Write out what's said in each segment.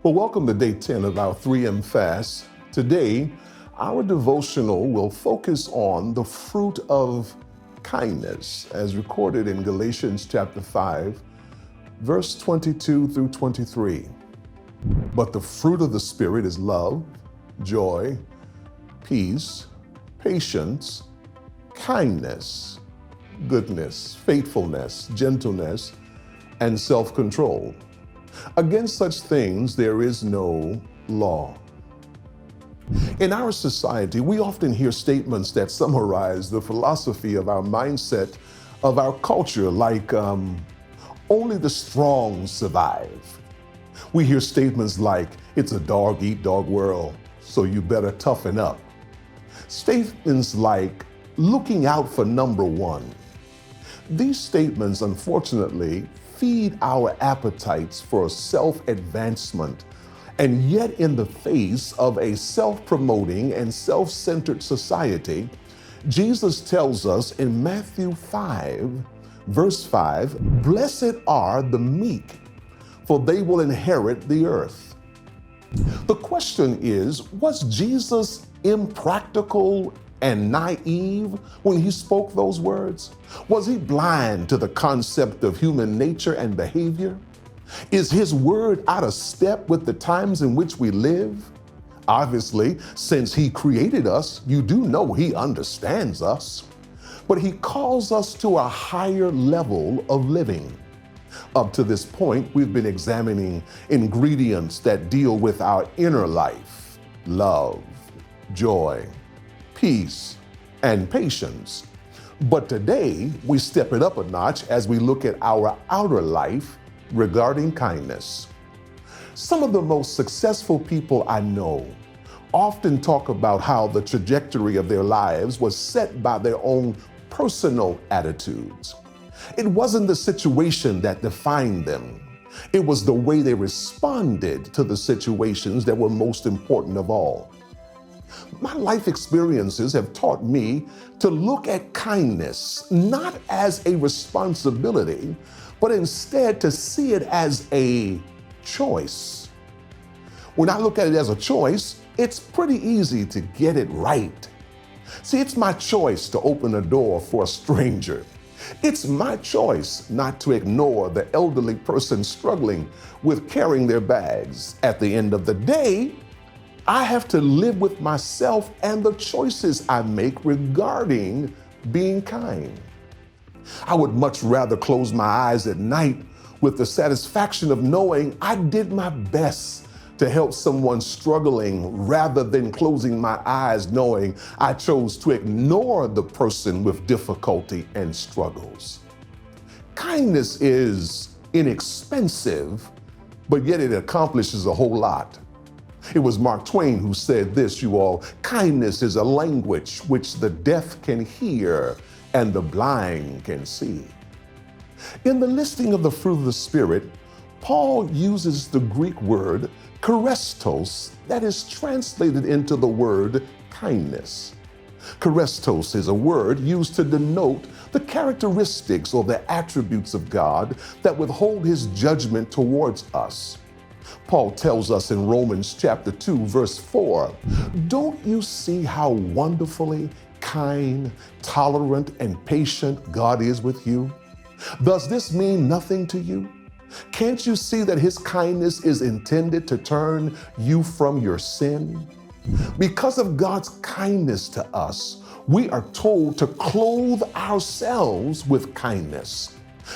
Well, welcome to day 10 of our 3M fast. Today, our devotional will focus on the fruit of kindness as recorded in Galatians chapter 5, verse 22 through 23. But the fruit of the Spirit is love, joy, peace, patience, kindness, goodness, faithfulness, gentleness, and self-control. Against such things there is no law. In our society, we often hear statements that summarize the philosophy of our mindset of our culture, like only the strong survive. We hear statements like, it's a dog-eat-dog world, so you better toughen up. Statements like, looking out for number one. These statements, unfortunately, feed our appetites for self-advancement, and yet in the face of a self-promoting and self-centered society, Jesus tells us in Matthew 5, verse 5, "Blessed are the meek, for they will inherit the earth." The question is, was Jesus impractical and naive when he spoke those words? Was he blind to the concept of human nature and behavior? Is his word out of step with the times in which we live? Obviously, since he created us, you do know he understands us. But he calls us to a higher level of living. Up to this point, we've been examining ingredients that deal with our inner life: love, joy, peace, and patience. But today, we step it up a notch as we look at our outer life regarding kindness. Some of the most successful people I know often talk about how the trajectory of their lives was set by their own personal attitudes. It wasn't the situation that defined them. It was the way they responded to the situations that were most important of all. My life experiences have taught me to look at kindness not as a responsibility, but instead to see it as a choice. When I look at it as a choice, it's pretty easy to get it right. See, it's my choice to open a door for a stranger. It's my choice not to ignore the elderly person struggling with carrying their bags. At the end of the day, I have to live with myself and the choices I make regarding being kind. I would much rather close my eyes at night with the satisfaction of knowing I did my best to help someone struggling rather than closing my eyes knowing I chose to ignore the person with difficulty and struggles. Kindness is inexpensive, but yet it accomplishes a whole lot. It was Mark Twain who said this, you all: kindness is a language which the deaf can hear and the blind can see. In the listing of the fruit of the Spirit, Paul uses the Greek word charistos that is translated into the word kindness. Charistos is a word used to denote the characteristics or the attributes of God that withhold his judgment towards us. Paul tells us in Romans chapter 2, verse 4, "Don't you see how wonderfully kind, tolerant, and patient God is with you? Does this mean nothing to you? Can't you see that his kindness is intended to turn you from your sin?" Because of God's kindness to us, we are told to clothe ourselves with kindness.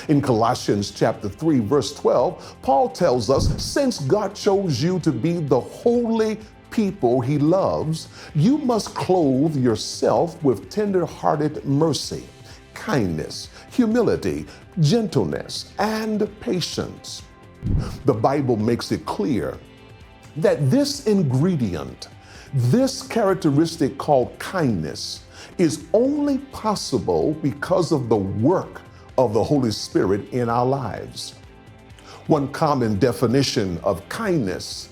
In Colossians chapter 3, verse 12, Paul tells us, since God chose you to be the holy people he loves, you must clothe yourself with tender-hearted mercy, kindness, humility, gentleness, and patience. The Bible makes it clear that this ingredient, this characteristic called kindness, is only possible because of the work of the Holy Spirit in our lives. One common definition of kindness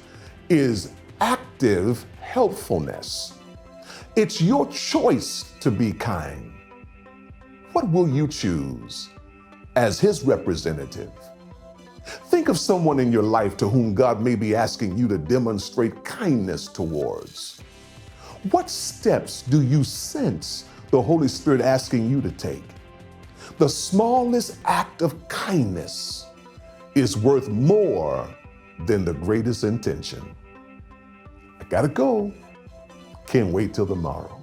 is active helpfulness. It's your choice to be kind. What will you choose as his representative? Think of someone in your life to whom God may be asking you to demonstrate kindness towards. What steps do you sense the Holy Spirit asking you to take? The smallest act of kindness is worth more than the greatest intention. I gotta go. Can't wait till tomorrow.